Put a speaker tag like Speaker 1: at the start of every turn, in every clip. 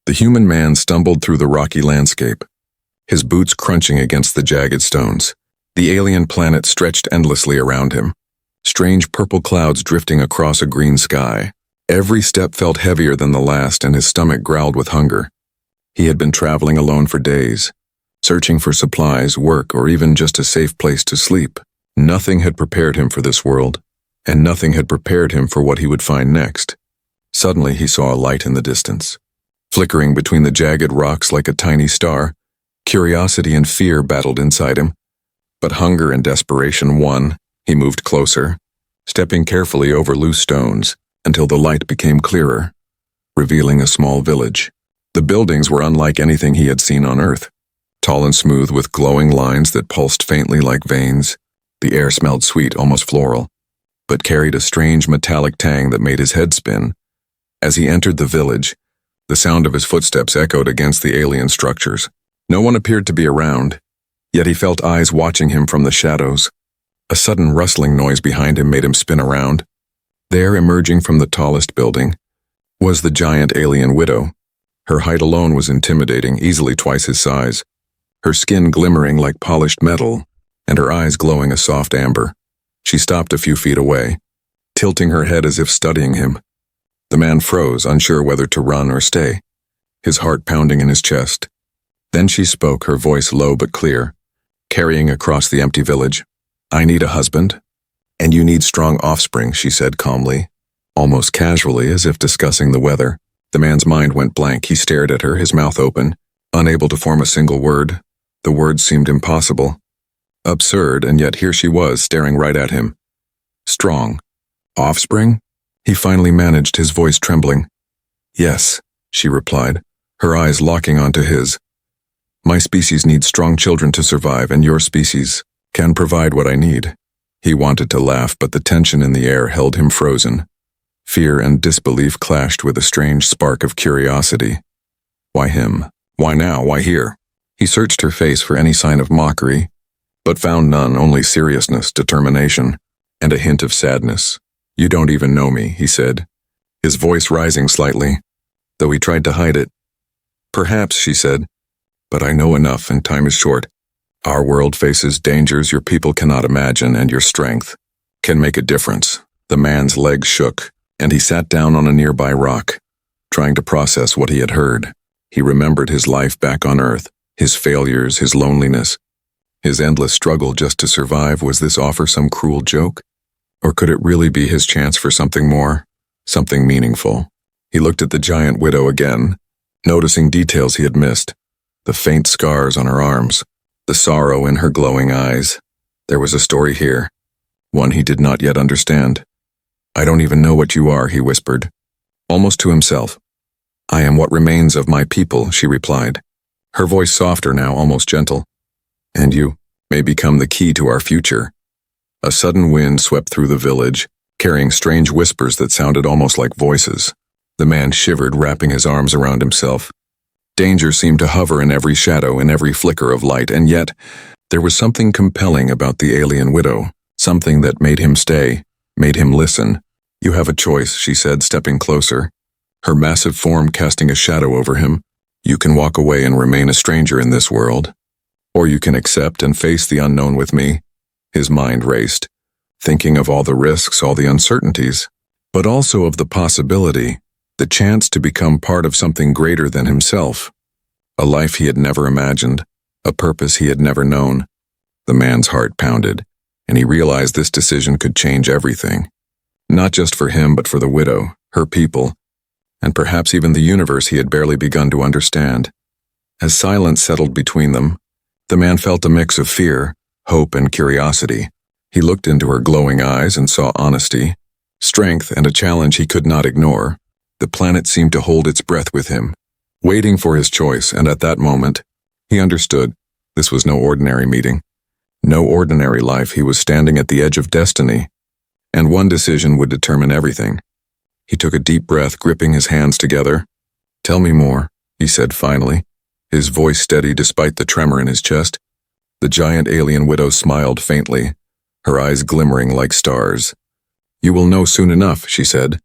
Speaker 1: The human man stumbled through the rocky landscape, his boots crunching against the jagged stones. The alien planet stretched endlessly around him, strange purple clouds drifting across a green sky. Every step felt heavier than the last, and his stomach growled with hunger. He had been traveling alone for days, searching for supplies, work, or even just a safe place to sleep. Nothing had prepared him for this world, and nothing had prepared him for what he would find next. Suddenly he saw a light in the distance. Flickering between the jagged rocks like a tiny star, curiosity and fear battled inside him. But hunger and desperation won. He moved closer, stepping carefully over loose stones until the light became clearer, revealing a small village. The buildings were unlike anything he had seen on Earth. Tall and smooth with glowing lines that pulsed faintly like veins. The air smelled sweet, almost floral, but carried a strange metallic tang that made his head spin. As he entered the village, the sound of his footsteps echoed against the alien structures. No one appeared to be around, yet he felt eyes watching him from the shadows. A sudden rustling noise behind him made him spin around. There, emerging from the tallest building, was the giant alien widow. Her height alone was intimidating, easily twice his size. Her skin glimmering like polished metal, and her eyes glowing a soft amber. She stopped a few feet away, tilting her head as if studying him. The man froze, unsure whether to run or stay, his heart pounding in his chest. Then she spoke, her voice low but clear, carrying across the empty village. "I need a husband, and you need strong offspring," she said calmly, almost casually, as if discussing the weather. The man's mind went blank. He stared at her, his mouth open, unable to form a single word. The words seemed impossible, absurd, and yet here she was, staring right at him. Strong. Offspring? He finally managed, his voice trembling. "Yes," she replied, her eyes locking onto his. "My species needs strong children to survive, and your species can provide what I need." He wanted to laugh, but the tension in the air held him frozen. Fear and disbelief clashed with a strange spark of curiosity. Why him? Why now? Why here? He searched her face for any sign of mockery, but found none, only seriousness, determination, and a hint of sadness. "You don't even know me," he said, his voice rising slightly, though he tried to hide it. "Perhaps," she said, "but I know enough, and time is short. Our world faces dangers your people cannot imagine, and your strength can make a difference." The man's legs shook, and he sat down on a nearby rock, trying to process what he had heard. He remembered his life back on Earth, his failures, his loneliness, his endless struggle just to survive. Was this offer some cruel joke? Or could it really be his chance for something more, something meaningful? He looked at the giant widow again, noticing details he had missed. The faint scars on her arms, the sorrow in her glowing eyes. There was a story here, one he did not yet understand. "I don't even know what you are," he whispered, almost to himself. "I am what remains of my people," she replied, her voice softer now, almost gentle. "And you may become the key to our future." A sudden wind swept through the village, carrying strange whispers that sounded almost like voices. The man shivered, wrapping his arms around himself. Danger seemed to hover in every shadow, in every flicker of light, and yet there was something compelling about the alien widow, something that made him stay, made him listen. "You have a choice," she said, stepping closer, her massive form casting a shadow over him. "You can walk away and remain a stranger in this world, or you can accept and face the unknown with me." His mind raced, thinking of all the risks, all the uncertainties, but also of the possibility, the chance to become part of something greater than himself. A life he had never imagined, a purpose he had never known. The man's heart pounded, and he realized this decision could change everything. Not just for him, but for the widow, her people, and perhaps even the universe he had barely begun to understand. As silence settled between them, the man felt a mix of fear, hope, and curiosity. He looked into her glowing eyes and saw honesty, strength, and a challenge he could not ignore. The planet seemed to hold its breath with him, waiting for his choice, and at that moment, he understood this was no ordinary meeting, no ordinary life. He was standing at the edge of destiny, and one decision would determine everything. He took a deep breath, gripping his hands together. "Tell me more," he said finally, his voice steady despite the tremor in his chest. The giant alien widow smiled faintly, her eyes glimmering like stars. "You will know soon enough," she said,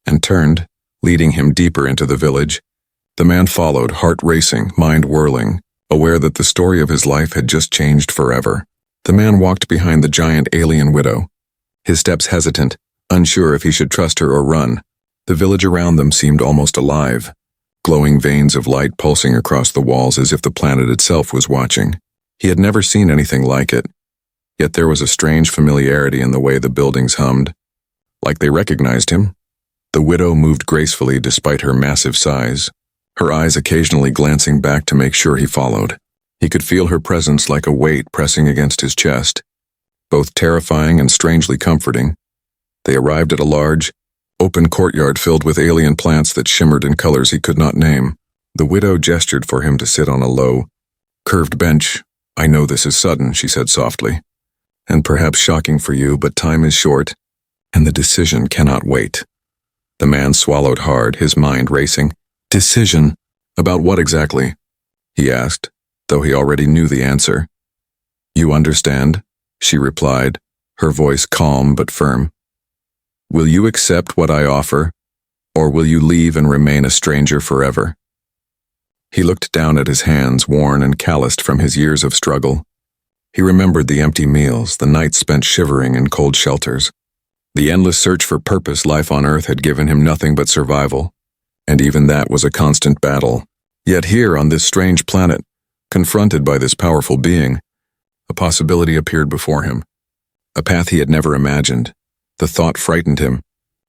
Speaker 1: and turned, leading him deeper into the village. The man followed, heart racing, mind whirling, aware that the story of his life had just changed forever. The man walked behind the giant alien widow, his steps hesitant, unsure if he should trust her or run. The village around them seemed almost alive, glowing veins of light pulsing across the walls as if the planet itself was watching. He had never seen anything like it, yet there was a strange familiarity in the way the buildings hummed, like they recognized him. The widow moved gracefully despite her massive size, her eyes occasionally glancing back to make sure he followed. He could feel her presence like a weight pressing against his chest, both terrifying and strangely comforting. They arrived at a large, open courtyard filled with alien plants that shimmered in colors he could not name. The widow gestured for him to sit on a low, curved bench. "I know this is sudden," she said softly, "and perhaps shocking for you, but time is short, and the decision cannot wait." The man swallowed hard, his mind racing. "Decision? About what exactly?" he asked, though he already knew the answer. "You understand?" she replied, her voice calm but firm. "Will you accept what I offer, or will you leave and remain a stranger forever?" He looked down at his hands, worn and calloused from his years of struggle. He remembered the empty meals, the nights spent shivering in cold shelters. The endless search for purpose life on Earth had given him nothing but survival, and even that was a constant battle. Yet here, on this strange planet, confronted by this powerful being, a possibility appeared before him, a path he had never imagined. The thought frightened him,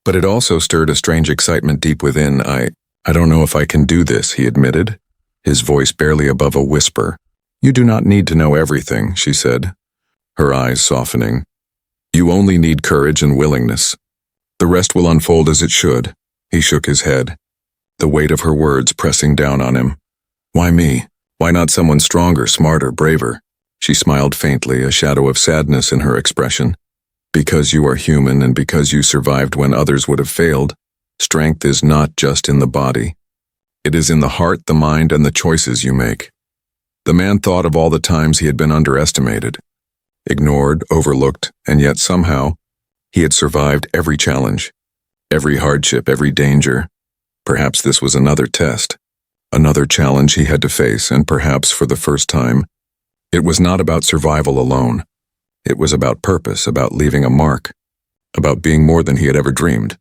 Speaker 1: but it also stirred a strange excitement deep within. I don't know if I can do this," he admitted, his voice barely above a whisper. "You do not need to know everything," she said, her eyes softening. "You only need courage and willingness. The rest will unfold as it should." He shook his head, the weight of her words pressing down on him. "Why me? Why not someone stronger, smarter, braver?" She smiled faintly, a shadow of sadness in her expression. "Because you are human and because you survived when others would have failed, strength is not just in the body. It is in the heart, the mind, and the choices you make." The man thought of all the times he had been underestimated, ignored, overlooked, and yet somehow he had survived every challenge, every hardship, every danger. Perhaps this was another test, another challenge he had to face, and perhaps for the first time, it was not about survival alone. It was about purpose, about leaving a mark, about being more than he had ever dreamed.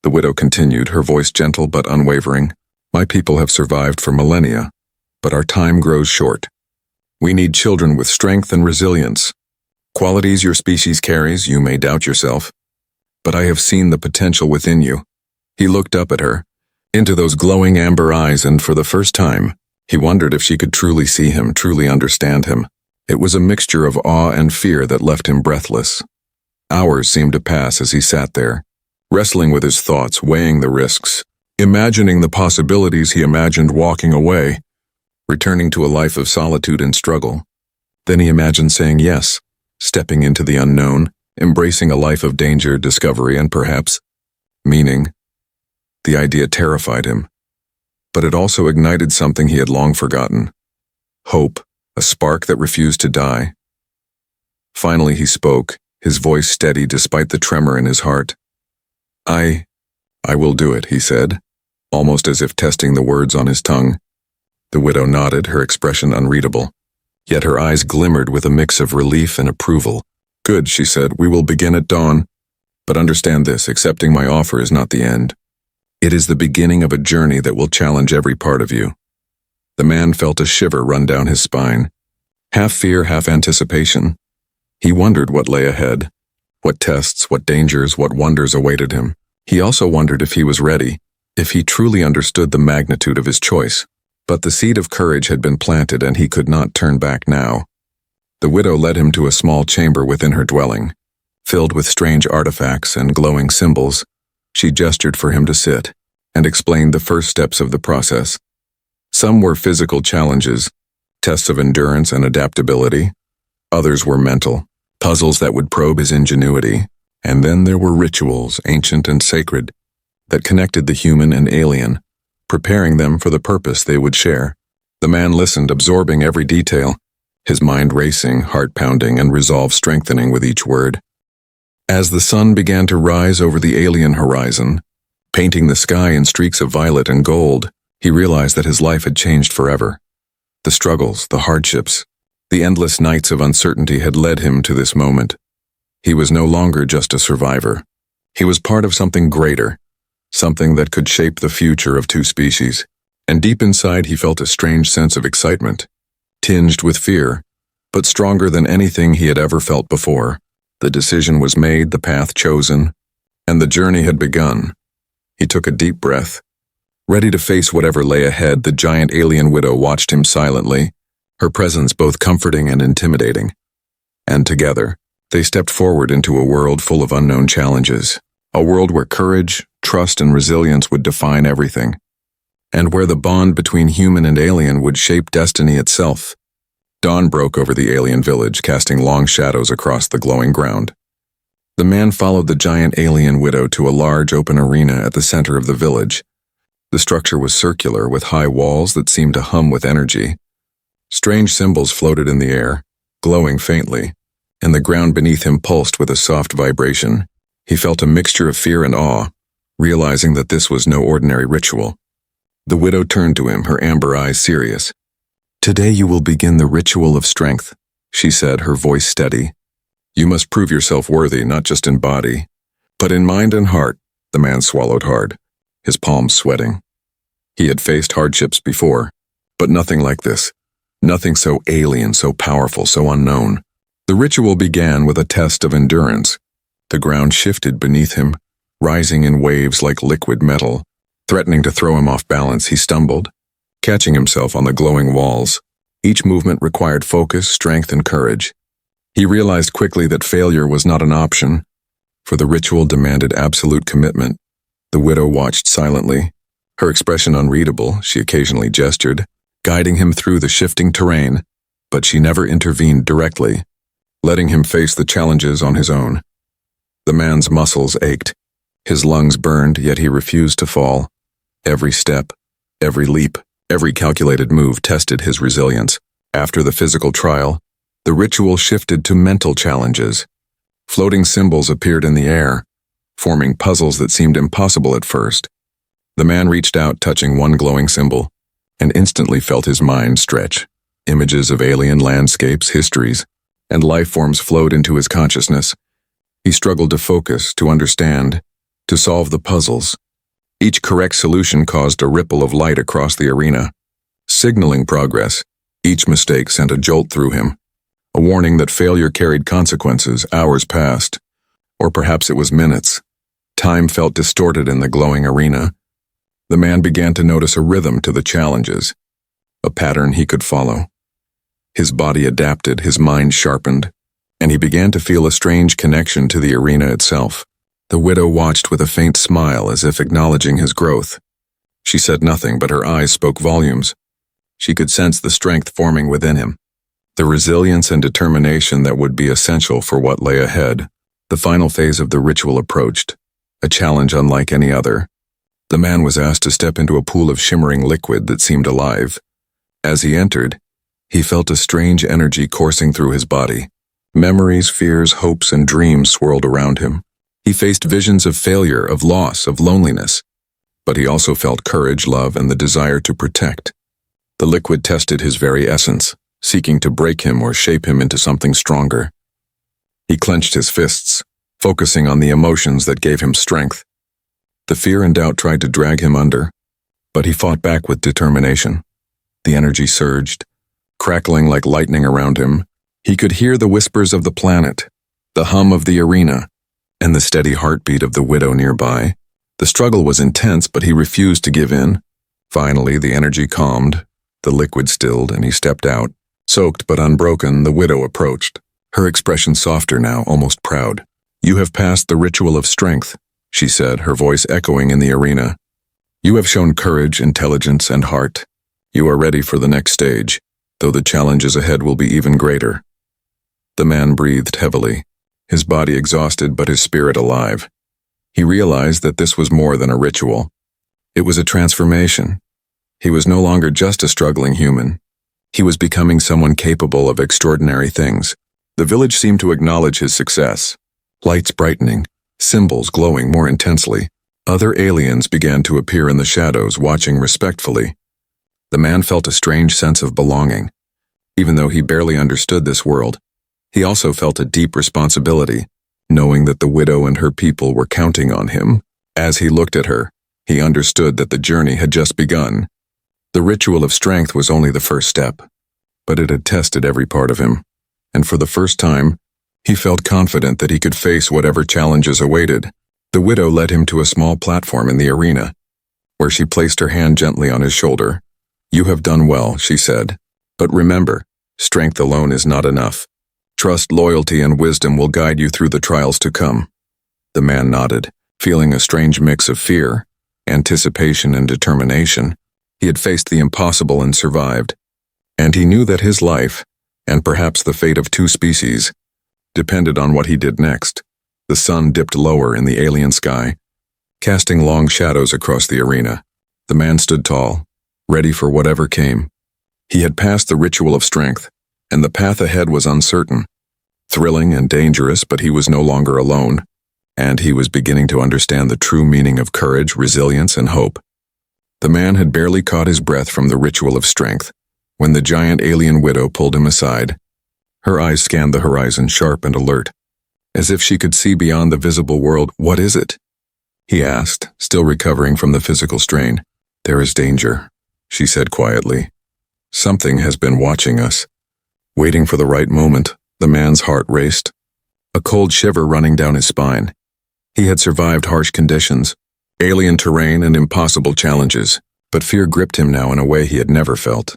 Speaker 1: The widow continued, her voice gentle but unwavering. "My people have survived for millennia, but our time grows short. We need children with strength and resilience. Qualities your species carries, you may doubt yourself, but I have seen the potential within you." He looked up at her, into those glowing amber eyes, and for the first time, he wondered if she could truly see him, truly understand him. It was a mixture of awe and fear that left him breathless. Hours seemed to pass as he sat there, wrestling with his thoughts, weighing the risks, imagining the possibilities. He imagined walking away, returning to a life of solitude and struggle. Then he imagined saying yes, stepping into the unknown, embracing a life of danger, discovery, and perhaps meaning. The idea terrified him, but it also ignited something he had long forgotten. Hope, a spark that refused to die. Finally he spoke, his voice steady despite the tremor in his heart. I will do it," he said, almost as if testing the words on his tongue. The widow nodded, her expression unreadable, yet her eyes glimmered with a mix of relief and approval. "Good," she said, "we will begin at dawn. But understand this, accepting my offer is not the end. It is the beginning of a journey that will challenge every part of you." The man felt a shiver run down his spine, half fear, half anticipation. He wondered what lay ahead, what tests, what dangers, what wonders awaited him. He also wondered if he was ready, if he truly understood the magnitude of his choice. But the seed of courage had been planted and he could not turn back now. The widow led him to a small chamber within her dwelling, filled with strange artifacts and glowing symbols. She gestured for him to sit, and explained the first steps of the process. Some were physical challenges, tests of endurance and adaptability. Others were mental, puzzles that would probe his ingenuity. And then there were rituals, ancient and sacred, that connected the human and alien, preparing them for the purpose they would share. The man listened, absorbing every detail, his mind racing, heart pounding, and resolve strengthening with each word. As the sun began to rise over the alien horizon, painting the sky in streaks of violet and gold, He realized that his life had changed forever. The struggles, the hardships, the endless nights of uncertainty had led him to this moment. He was no longer just a survivor. He was part of something greater, something that could shape the future of two species. And deep inside he felt a strange sense of excitement, tinged with fear, but stronger than anything he had ever felt before. The decision was made, the path chosen, and the journey had begun. He took a deep breath. Ready to face whatever lay ahead, the giant alien widow watched him silently, her presence both comforting and intimidating. And together, they stepped forward into a world full of unknown challenges, a world where courage, trust, and resilience would define everything, and where the bond between human and alien would shape destiny itself. Dawn broke over the alien village, casting long shadows across the glowing ground. The man followed the giant alien widow to a large open arena at the center of the village. The structure was circular, with high walls that seemed to hum with energy. Strange symbols floated in the air, glowing faintly, and the ground beneath him pulsed with a soft vibration. He felt a mixture of fear and awe, realizing that this was no ordinary ritual. The widow turned to him, her amber eyes serious. "Today you will begin the ritual of strength," she said, her voice steady. "You must prove yourself worthy, not just in body, but in mind and heart." The man swallowed hard, his palms sweating. He had faced hardships before, but nothing like this. Nothing so alien, so powerful, so unknown. The ritual began with a test of endurance. The ground shifted beneath him, rising in waves like liquid metal. Threatening to throw him off balance, he stumbled, catching himself on the glowing walls. Each movement required focus, strength, and courage. He realized quickly that failure was not an option, for the ritual demanded absolute commitment. The widow watched silently, her expression unreadable. She occasionally gestured, guiding him through the shifting terrain, but she never intervened directly, letting him face the challenges on his own. The man's muscles ached, his lungs burned, yet he refused to fall. Every step, every leap, every calculated move tested his resilience. After the physical trial, the ritual shifted to mental challenges. Floating symbols appeared in the air, forming puzzles that seemed impossible at first. The man reached out, touching one glowing symbol, and instantly felt his mind stretch. Images of alien landscapes, histories, and life forms flowed into his consciousness. He struggled to focus, to understand, to solve the puzzles. Each correct solution caused a ripple of light across the arena, signaling progress. Each mistake sent a jolt through him, a warning that failure carried consequences. Hours passed, or perhaps it was minutes. Time felt distorted in the glowing arena. The man began to notice a rhythm to the challenges, a pattern he could follow. His body adapted, his mind sharpened, and he began to feel a strange connection to the arena itself. The widow watched with a faint smile, as if acknowledging his growth. She said nothing, but her eyes spoke volumes. She could sense the strength forming within him, the resilience and determination that would be essential for what lay ahead. The final phase of the ritual approached, a challenge unlike any other. The man was asked to step into a pool of shimmering liquid that seemed alive. As he entered, he felt a strange energy coursing through his body. Memories, fears, hopes, and dreams swirled around him. He faced visions of failure, of loss, of loneliness, but he also felt courage, love, and the desire to protect. The liquid tested his very essence, seeking to break him or shape him into something stronger. He clenched his fists, focusing on the emotions that gave him strength. The fear and doubt tried to drag him under, but he fought back with determination. The energy surged, crackling like lightning around him. He could hear the whispers of the planet, the hum of the arena, and the steady heartbeat of the widow nearby. The struggle was intense, but he refused to give in. Finally, the energy calmed, the liquid stilled, and he stepped out. Soaked but unbroken, the widow approached, her expression softer now, almost proud. "You have passed the ritual of strength," she said, her voice echoing in the arena. "You have shown courage, intelligence, and heart. You are ready for the next stage, though the challenges ahead will be even greater." The man breathed heavily, his body exhausted but his spirit alive. He realized that this was more than a ritual. It was a transformation. He was no longer just a struggling human. He was becoming someone capable of extraordinary things. The village seemed to acknowledge his success. Lights brightening, symbols glowing more intensely. Other aliens began to appear in the shadows, watching respectfully. The man felt a strange sense of belonging. Even though he barely understood this world, he also felt a deep responsibility, knowing that the widow and her people were counting on him. As he looked at her, he understood that the journey had just begun. The ritual of strength was only the first step, but it had tested every part of him, and for the first time, he felt confident that he could face whatever challenges awaited. The widow led him to a small platform in the arena, where she placed her hand gently on his shoulder. "You have done well," she said. "But remember, strength alone is not enough. Trust, loyalty, and wisdom will guide you through the trials to come." The man nodded, feeling a strange mix of fear, anticipation, and determination. He had faced the impossible and survived, and he knew that his life, and perhaps the fate of two species, depended on what he did next. The sun dipped lower in the alien sky, casting long shadows across the arena. The man stood tall, ready for whatever came. He had passed the ritual of strength, and the path ahead was uncertain, thrilling and dangerous, but he was no longer alone, and he was beginning to understand the true meaning of courage, resilience, and hope. The man had barely caught his breath from the ritual of strength when the giant alien widow pulled him aside. Her eyes scanned the horizon, sharp and alert, as if she could see beyond the visible world. "What is it?" he asked, still recovering from the physical strain. "There is danger," she said quietly. "Something has been watching us." Waiting for the right moment, the man's heart raced, a cold shiver running down his spine. He had survived harsh conditions, alien terrain, and impossible challenges, but fear gripped him now in a way he had never felt.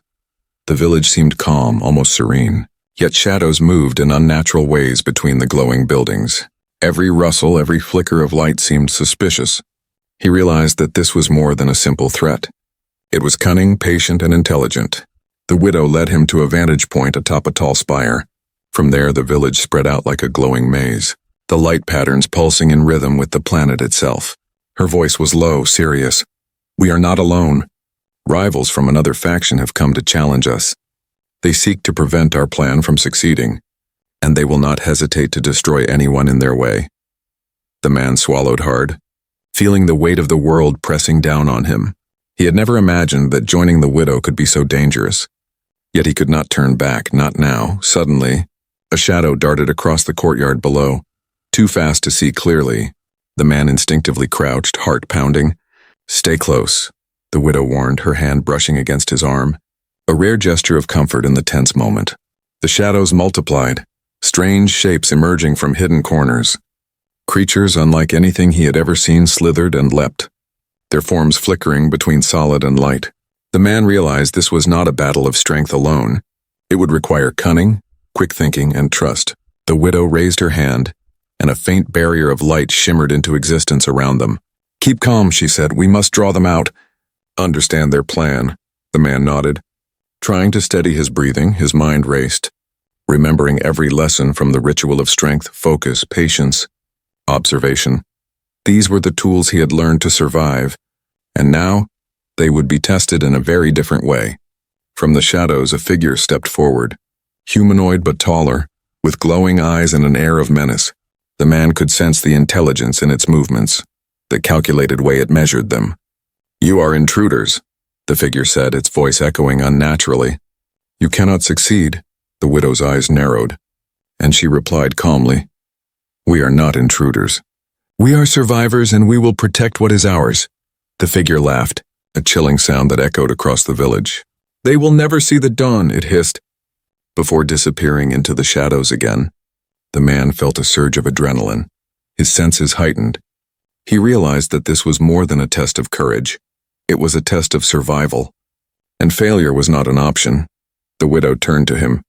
Speaker 1: The village seemed calm, almost serene, yet shadows moved in unnatural ways between the glowing buildings. Every rustle, every flicker of light seemed suspicious. He realized that this was more than a simple threat. It was cunning, patient, and intelligent. The widow led him to a vantage point atop a tall spire. From there, the village spread out like a glowing maze, the light patterns pulsing in rhythm with the planet itself. Her voice was low, serious. "We are not alone. Rivals from another faction have come to challenge us. They seek to prevent our plan from succeeding, and they will not hesitate to destroy anyone in their way." The man swallowed hard, feeling the weight of the world pressing down on him. He had never imagined that joining the widow could be so dangerous. Yet he could not turn back, not now. Suddenly, a shadow darted across the courtyard below, too fast to see clearly. The man instinctively crouched, heart pounding. "Stay close," the widow warned, her hand brushing against his arm, a rare gesture of comfort in the tense moment. The shadows multiplied, strange shapes emerging from hidden corners. Creatures unlike anything he had ever seen slithered and leapt, their forms flickering between solid and light. The man realized this was not a battle of strength alone. It would require cunning, quick thinking, and trust. The widow raised her hand, and a faint barrier of light shimmered into existence around them. "Keep calm," she said. "We must draw them out." "Understand their plan," the man nodded. Trying to steady his breathing, his mind raced, remembering every lesson from the ritual of strength, focus, patience, observation. These were the tools he had learned to survive, and now they would be tested in a very different way. From the shadows, a figure stepped forward, humanoid but taller, with glowing eyes and an air of menace. The man could sense the intelligence in its movements, the calculated way it measured them. "You are intruders," the figure said, its voice echoing unnaturally. "You cannot succeed." The widow's eyes narrowed, and she replied calmly, "We are not intruders. We are survivors, and we will protect what is ours." The figure laughed, a chilling sound that echoed across the village. "They will never see the dawn," it hissed, before disappearing into the shadows again. The man felt a surge of adrenaline, his senses heightened. He realized that this was more than a test of courage. It was a test of survival, and failure was not an option. The widow turned to him,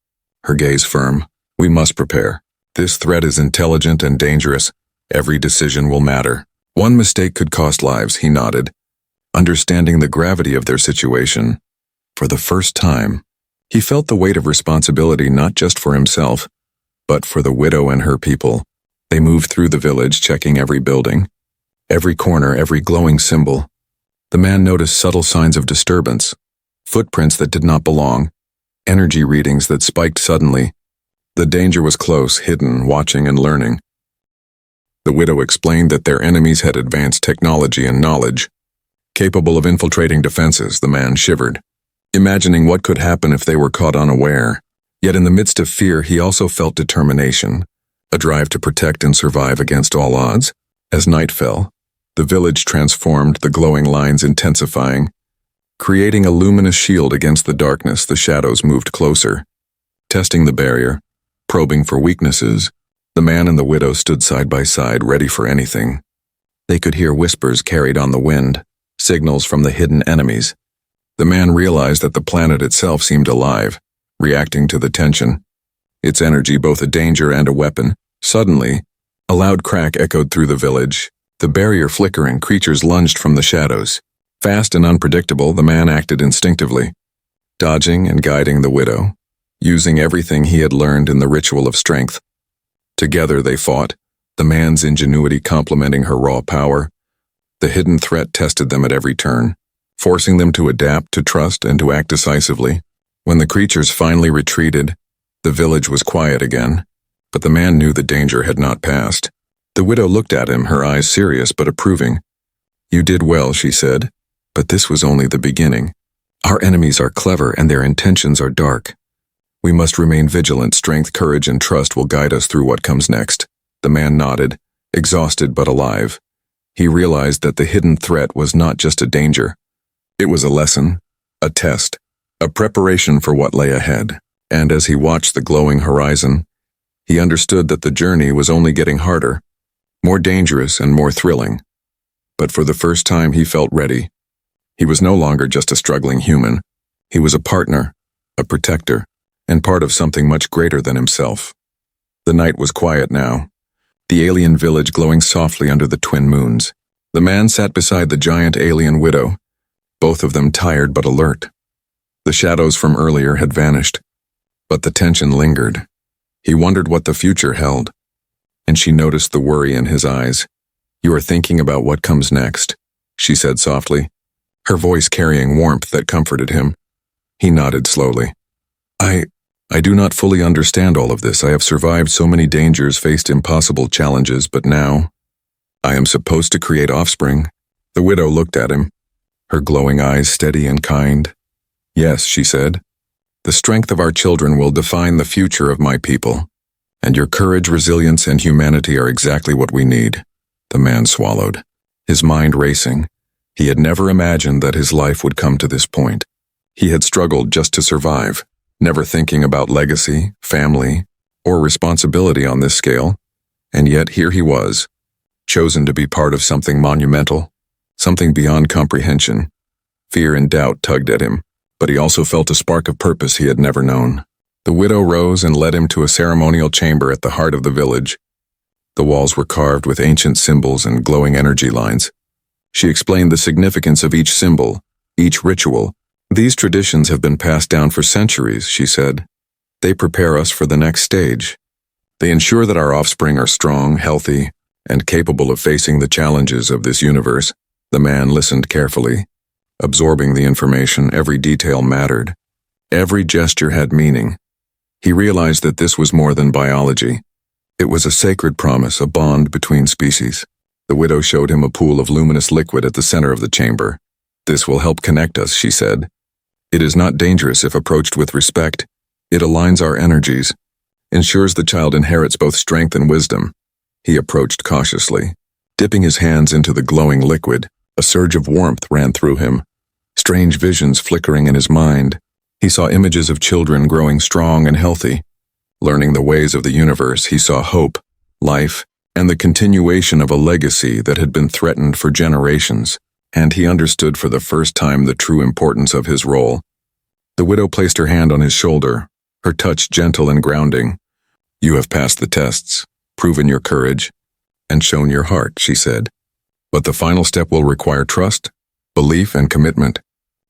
Speaker 1: her gaze firm. "We must prepare. This threat is intelligent and dangerous. Every decision will matter. One mistake could cost lives," he nodded, understanding the gravity of their situation. For the first time, he felt the weight of responsibility not just for himself, but for the widow and her people. They moved through the village, checking every building, every corner, every glowing symbol. The man noticed subtle signs of disturbance, footprints that did not belong, energy readings that spiked suddenly. The danger was close, hidden, watching and learning. The widow explained that their enemies had advanced technology and knowledge. Capable of infiltrating defenses, the man shivered, imagining what could happen if they were caught unaware. Yet in the midst of fear, he also felt determination, a drive to protect and survive against all odds. As night fell, the village transformed, the glowing lines intensifying. Creating a luminous shield against the darkness, the shadows moved closer. Testing the barrier, probing for weaknesses, the man and the widow stood side by side, ready for anything. They could hear whispers carried on the wind, signals from the hidden enemies. The man realized that the planet itself seemed alive, reacting to the tension. Its energy both a danger and a weapon. Suddenly, a loud crack echoed through the village. The barrier flickering, creatures lunged from the shadows. Fast and unpredictable, the man acted instinctively, dodging and guiding the widow, using everything he had learned in the ritual of strength. Together they fought, the man's ingenuity complementing her raw power. The hidden threat tested them at every turn, forcing them to adapt, to trust, and to act decisively. When the creatures finally retreated, the village was quiet again, but the man knew the danger had not passed. The widow looked at him, her eyes serious but approving. "You did well," she said, "but this was only the beginning. Our enemies are clever and their intentions are dark. We must remain vigilant. Strength, courage, and trust will guide us through what comes next." The man nodded, exhausted but alive. He realized that the hidden threat was not just a danger. It was a lesson, a test, a preparation for what lay ahead. And as he watched the glowing horizon, he understood that the journey was only getting harder, more dangerous and more thrilling. But for the first time he felt ready. He was no longer just a struggling human. He was a partner, a protector, and part of something much greater than himself. The night was quiet now, the alien village glowing softly under the twin moons. The man sat beside the giant alien widow, both of them tired but alert. The shadows from earlier had vanished, but the tension lingered. He wondered what the future held, and she noticed the worry in his eyes. "You are thinking about what comes next," she said softly, her voice carrying warmth that comforted him. He nodded slowly. I do not fully understand all of this. I have survived so many dangers, faced impossible challenges, but now I am supposed to create offspring." The widow looked at him, her glowing eyes steady and kind. "Yes," she said, "the strength of our children will define the future of my people, and your courage, resilience, and humanity are exactly what we need." The man swallowed, his mind racing. He had never imagined that his life would come to this point. He had struggled just to survive, never thinking about legacy, family, or responsibility on this scale, and yet here he was, chosen to be part of something monumental, something beyond comprehension. Fear and doubt tugged at him, but he also felt a spark of purpose he had never known. The widow rose and led him to a ceremonial chamber at the heart of the village. The walls were carved with ancient symbols and glowing energy lines. She explained the significance of each symbol, each ritual. "These traditions have been passed down for centuries," she said. "They prepare us for the next stage. They ensure that our offspring are strong, healthy, and capable of facing the challenges of this universe." The man listened carefully, absorbing the information. Every detail mattered. Every gesture had meaning. He realized that this was more than biology. It was a sacred promise, a bond between species. The widow showed him a pool of luminous liquid at the center of the chamber. "This will help connect us," she said. "It is not dangerous if approached with respect. It aligns our energies, ensures the child inherits both strength and wisdom." He approached cautiously, dipping his hands into the glowing liquid. A surge of warmth ran through him, strange visions flickering in his mind. He saw images of children growing strong and healthy. Learning the ways of the universe, he saw hope, life, and the continuation of a legacy that had been threatened for generations. And he understood for the first time the true importance of his role. The widow placed her hand on his shoulder, her touch gentle and grounding. "You have passed the tests, proven your courage, and shown your heart," she said. "But the final step will require trust, belief, and commitment.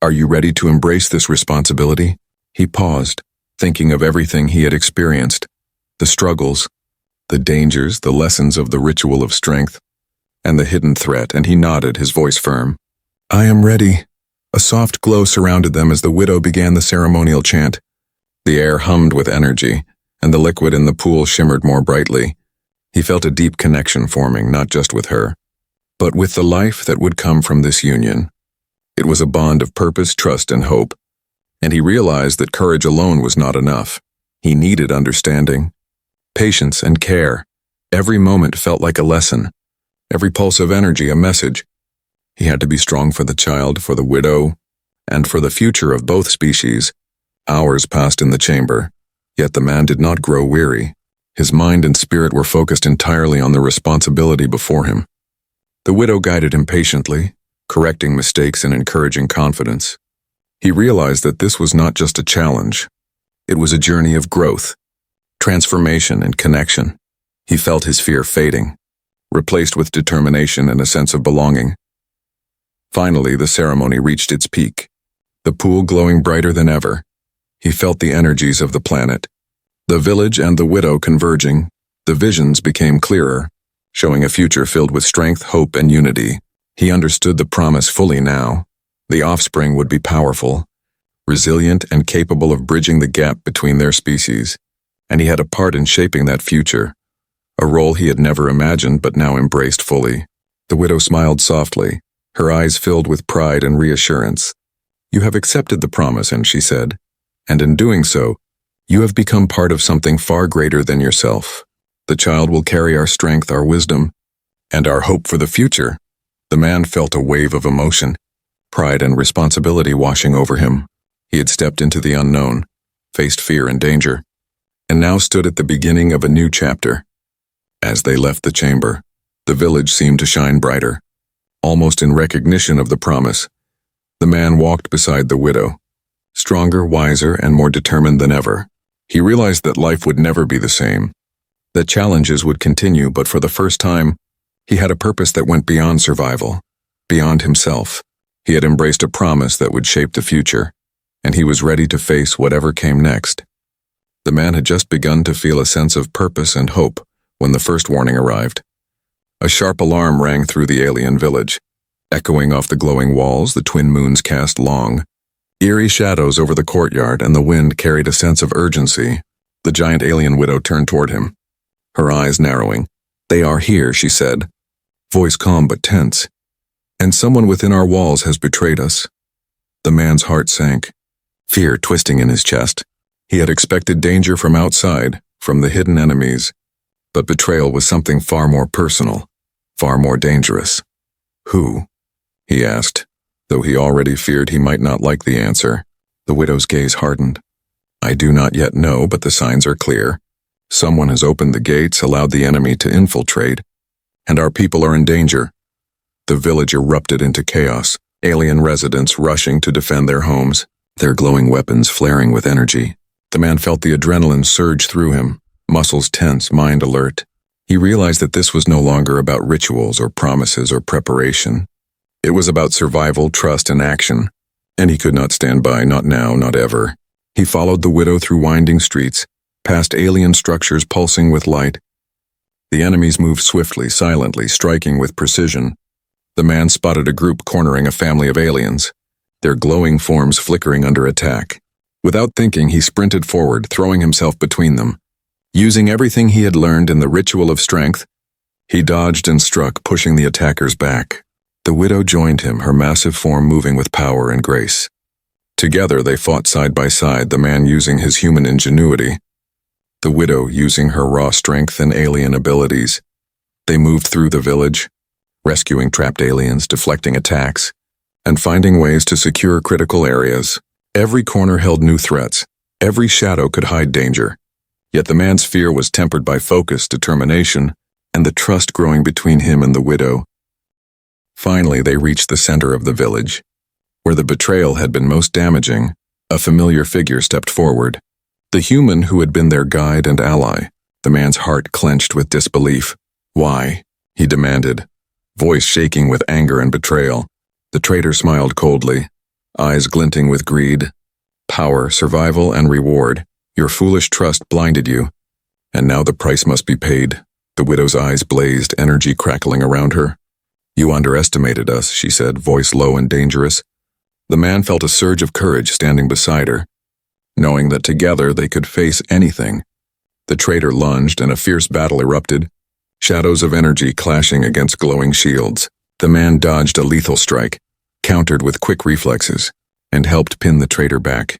Speaker 1: Are you ready to embrace this responsibility?" He paused, thinking of everything he had experienced, the struggles, the dangers, the lessons of the ritual of strength, and the hidden threat, and he nodded, his voice firm. "I am ready." A soft glow surrounded them as the widow began the ceremonial chant. The air hummed with energy, and the liquid in the pool shimmered more brightly. He felt a deep connection forming not just with her, but with the life that would come from this union. It was a bond of purpose, trust, and hope, and he realized that courage alone was not enough. He needed understanding, patience, and care. Every moment felt like a lesson, every pulse of energy a message. He had to be strong for the child, for the widow, and for the future of both species. Hours passed in the chamber, yet the man did not grow weary. His mind and spirit were focused entirely on the responsibility before him. The widow guided him patiently, correcting mistakes and encouraging confidence. He realized that this was not just a challenge. It was a journey of growth, transformation, and connection. He felt his fear fading, replaced with determination and a sense of belonging. Finally, the ceremony reached its peak, the pool glowing brighter than ever. He felt the energies of the planet, the village and the widow converging. The visions became clearer, showing a future filled with strength, hope, and unity. He understood the promise fully now. The offspring would be powerful, resilient, and capable of bridging the gap between their species, and he had a part in shaping that future, a role he had never imagined but now embraced fully. The widow smiled softly, her eyes filled with pride and reassurance. "You have accepted the promise," and she said, "and in doing so, you have become part of something far greater than yourself. The child will carry our strength, our wisdom, and our hope for the future." The man felt a wave of emotion, pride and responsibility washing over him. He had stepped into the unknown, faced fear and danger, and now stood at the beginning of a new chapter. As they left the chamber, the village seemed to shine brighter. Almost in recognition of the promise, the man walked beside the widow, stronger, wiser, and more determined than ever. He realized that life would never be the same, that challenges would continue, but for the first time, he had a purpose that went beyond survival, beyond himself. He had embraced a promise that would shape the future, and he was ready to face whatever came next. The man had just begun to feel a sense of purpose and hope when the first warning arrived. A sharp alarm rang through the alien village. Echoing off the glowing walls, the twin moons cast long, eerie shadows over the courtyard, and the wind carried a sense of urgency. The giant alien widow turned toward him, her eyes narrowing. "They are here," she said, voice calm but tense. "And someone within our walls has betrayed us." The man's heart sank, fear twisting in his chest. He had expected danger from outside, from the hidden enemies, but betrayal was something far more personal, far more dangerous. "Who?" he asked, though he already feared he might not like the answer. The widow's gaze hardened. "I do not yet know, but the signs are clear. Someone has opened the gates, allowed the enemy to infiltrate, and our people are in danger." The village erupted into chaos, alien residents rushing to defend their homes, their glowing weapons flaring with energy. The man felt the adrenaline surge through him, muscles tense, mind alert. He realized that this was no longer about rituals or promises or preparation. It was about survival, trust, and action, and he could not stand by, not now, not ever. He followed the widow through winding streets, past alien structures pulsing with light. The enemies moved swiftly, silently, striking with precision. The man spotted a group cornering a family of aliens, their glowing forms flickering under attack. Without thinking, he sprinted forward, throwing himself between them. Using everything he had learned in the ritual of strength, he dodged and struck, pushing the attackers back. The widow joined him, her massive form moving with power and grace. Together they fought side by side, the man using his human ingenuity, the widow using her raw strength and alien abilities. They moved through the village, rescuing trapped aliens, deflecting attacks, and finding ways to secure critical areas. Every corner held new threats, every shadow could hide danger. Yet the man's fear was tempered by focus, determination, and the trust growing between him and the widow. Finally, they reached the center of the village. Where the betrayal had been most damaging, a familiar figure stepped forward. The human who had been their guide and ally. The man's heart clenched with disbelief. "Why?" he demanded, voice shaking with anger and betrayal. The traitor smiled coldly, eyes glinting with greed. "Power, survival, and reward. Your foolish trust blinded you, and now the price must be paid." The widow's eyes blazed, energy crackling around her. "You underestimated us," she said, voice low and dangerous. The man felt a surge of courage standing beside her, knowing that together they could face anything. The traitor lunged, and a fierce battle erupted. shadows of energy clashing against glowing shields. The man dodged a lethal strike, countered with quick reflexes, and helped pin the traitor back.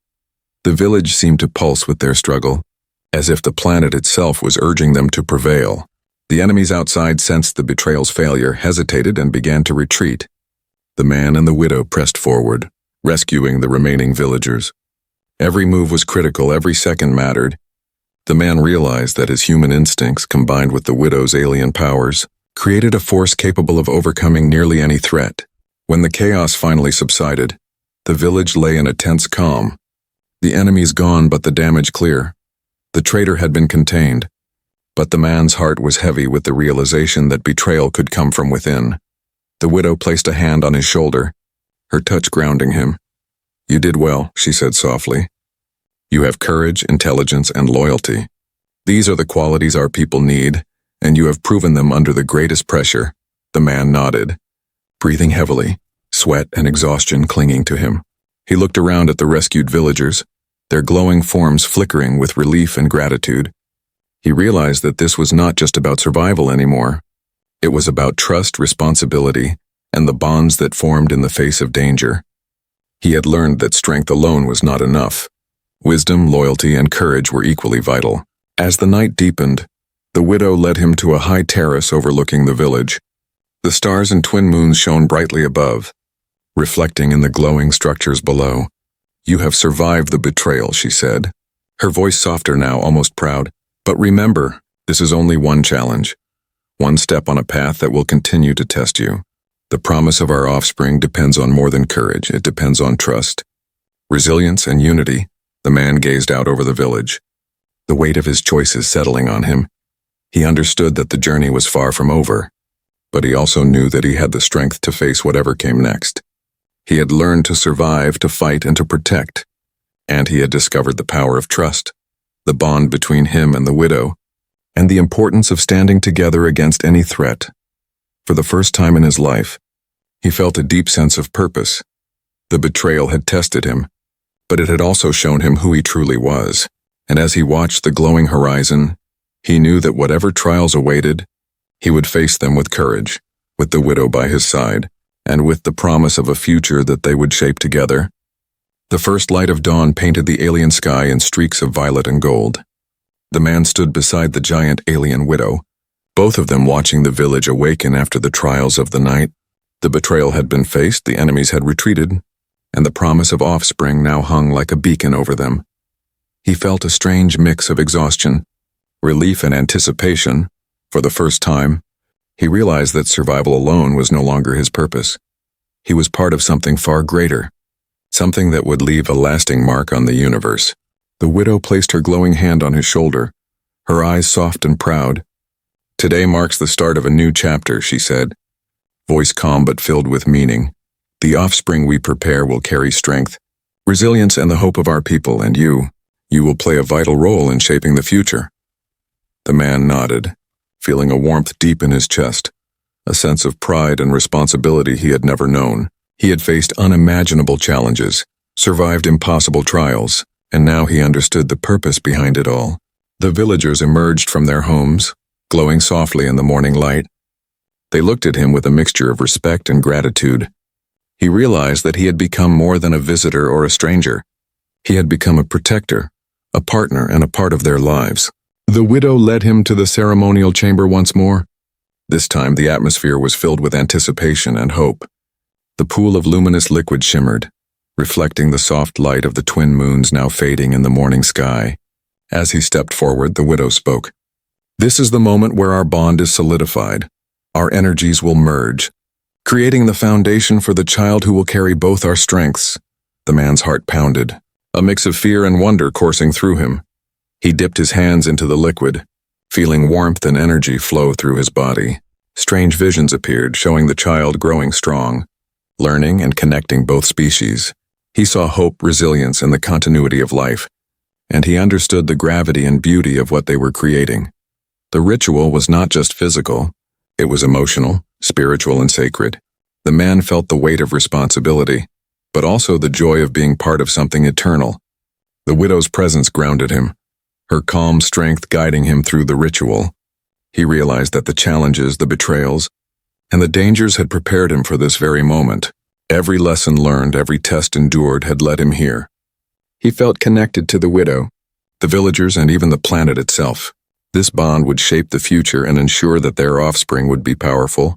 Speaker 1: The village seemed to pulse with their struggle, as if the planet itself was urging them to prevail. The enemies outside sensed the betrayal's failure, hesitated, and began to retreat. The man and the widow pressed forward, rescuing the remaining villagers. Every move was critical, every second mattered. The man realized that his human instincts, combined with the widow's alien powers, created a force capable of overcoming nearly any threat. When the chaos finally subsided, the village lay in a tense calm. The enemies gone, but the damage clear. The traitor had been contained, but the man's heart was heavy with the realization that betrayal could come from within. The widow placed a hand on his shoulder, her touch grounding him. "You did well," she said softly. "You have courage, intelligence, and loyalty. These are the qualities our people need, and you have proven them under the greatest pressure." The man nodded, breathing heavily, sweat and exhaustion clinging to him. He looked around at the rescued villagers, their glowing forms flickering with relief and gratitude. He realized that this was not just about survival anymore. It was about trust, responsibility, and the bonds that formed in the face of danger. He had learned that strength alone was not enough. Wisdom, loyalty, and courage were equally vital. As the night deepened, the widow led him to a high terrace overlooking the village. The stars and twin moons shone brightly above, reflecting in the glowing structures below. "You have survived the betrayal," she said, her voice softer now, almost proud. "But remember, this is only one challenge, one step on a path that will continue to test you. The promise of our offspring depends on more than courage. It depends on trust, resilience, and unity." The man gazed out over the village, the weight of his choices settling on him. He understood that the journey was far from over, but he also knew that he had the strength to face whatever came next. He had learned to survive, to fight, and to protect, and he had discovered the power of trust, the bond between him and the widow, and the importance of standing together against any threat. For the first time in his life, he felt a deep sense of purpose. The betrayal had tested him, but it had also shown him who he truly was. And as he watched the glowing horizon, he knew that whatever trials awaited, he would face them with courage, with the widow by his side, and with the promise of a future that they would shape together. The first light of dawn painted the alien sky in streaks of violet and gold. The man stood beside the giant alien widow, both of them watching the village awaken after the trials of the night. The betrayal had been faced, the enemies had retreated, and the promise of offspring now hung like a beacon over them. He felt a strange mix of exhaustion, relief, and anticipation. For the first time, he realized that survival alone was no longer his purpose. He was part of something far greater, something that would leave a lasting mark on the universe. The widow placed her glowing hand on his shoulder, her eyes soft and proud. "Today marks the start of a new chapter," she said, voice calm but filled with meaning. "The offspring we prepare will carry strength, resilience, and the hope of our people, and you will play a vital role in shaping the future." The man nodded, feeling a warmth deep in his chest, a sense of pride and responsibility he had never known. He had faced unimaginable challenges, survived impossible trials, and now he understood the purpose behind it all. The villagers emerged from their homes, glowing softly in the morning light. They looked at him with a mixture of respect and gratitude. He realized that he had become more than a visitor or a stranger. He had become a protector, a partner, and a part of their lives. The widow led him to the ceremonial chamber once more. This time the atmosphere was filled with anticipation and hope. The pool of luminous liquid shimmered, reflecting the soft light of the twin moons now fading in the morning sky. As he stepped forward, the widow spoke. "This is the moment where our bond is solidified. Our energies will merge, creating the foundation for the child who will carry both our strengths." The man's heart pounded, a mix of fear and wonder coursing through him. He dipped his hands into the liquid, feeling warmth and energy flow through his body. Strange visions appeared, showing the child growing strong, learning and connecting both species. He saw hope, resilience, and the continuity of life, and he understood the gravity and beauty of what they were creating. The ritual was not just physical, it was emotional, spiritual, and sacred. The man felt the weight of responsibility, but also the joy of being part of something eternal. The widow's presence grounded him, her calm strength guiding him through the ritual. He realized that the challenges, the betrayals, and the dangers had prepared him for this very moment. Every lesson learned, every test endured had led him here. He felt connected to the widow, the villagers, and even the planet itself. This bond would shape the future and ensure that their offspring would be powerful,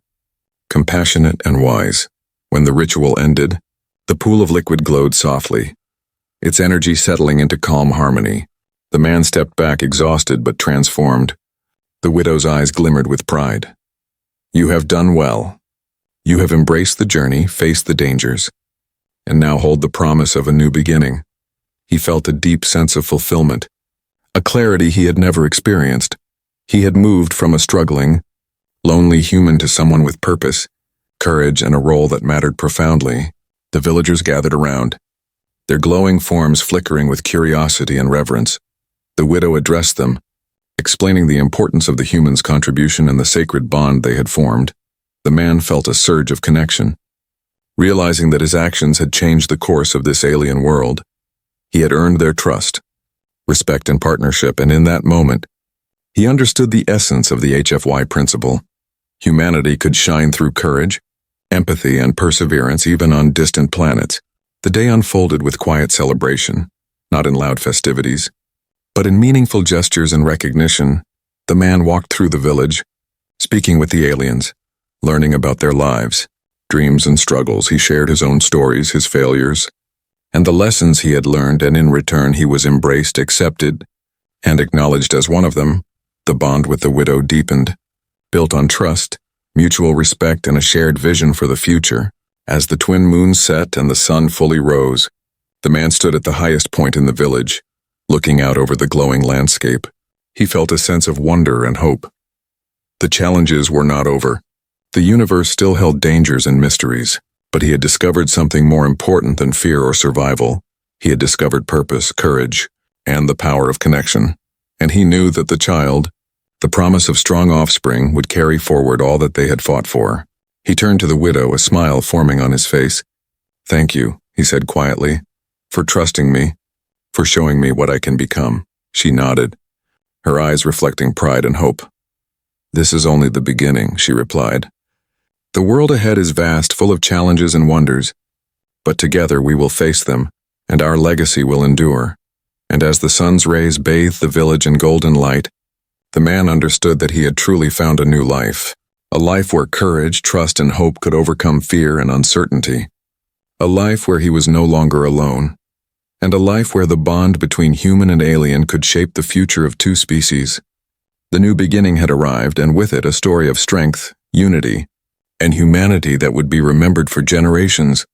Speaker 1: compassionate, and wise. When the ritual ended, the pool of liquid glowed softly, its energy settling into calm harmony. The man stepped back, exhausted but transformed. The widow's eyes glimmered with pride. "You have done well. You have embraced the journey, faced the dangers, and now hold the promise of a new beginning." He felt a deep sense of fulfillment, a clarity he had never experienced. He had moved from a struggling, lonely human to someone with purpose, courage, and a role that mattered profoundly. The villagers gathered around, their glowing forms flickering with curiosity and reverence. The widow addressed them, explaining the importance of the human's contribution and the sacred bond they had formed. The man felt a surge of connection, realizing that his actions had changed the course of this alien world. He had earned their trust, respect, and partnership, and in that moment, he understood the essence of the HFY principle. Humanity could shine through courage, empathy, and perseverance even on distant planets. The day unfolded with quiet celebration, not in loud festivities, but in meaningful gestures and recognition. The man walked through the village, speaking with the aliens, learning about their lives, dreams, and struggles. He shared his own stories, his failures, and the lessons he had learned, and in return he was embraced, accepted, and acknowledged as one of them. The bond with the widow deepened, built on trust, mutual respect, and a shared vision for the future. As the twin moons set and the sun fully rose, the man stood at the highest point in the village, looking out over the glowing landscape. He felt a sense of wonder and hope. The challenges were not over. The universe still held dangers and mysteries, but he had discovered something more important than fear or survival. He had discovered purpose, courage, and the power of connection. And he knew that the child, the promise of strong offspring, would carry forward all that they had fought for. He turned to the widow, a smile forming on his face. "Thank you," he said quietly, "for trusting me, for showing me what I can become." She nodded, her eyes reflecting pride and hope. "This is only the beginning," she replied. "The world ahead is vast, full of challenges and wonders, but together we will face them, and our legacy will endure." And as the sun's rays bathed the village in golden light, the man understood that he had truly found a new life. A life where courage, trust, and hope could overcome fear and uncertainty. A life where he was no longer alone. And a life where the bond between human and alien could shape the future of two species. The new beginning had arrived, and with it a story of strength, unity, and humanity that would be remembered for generations.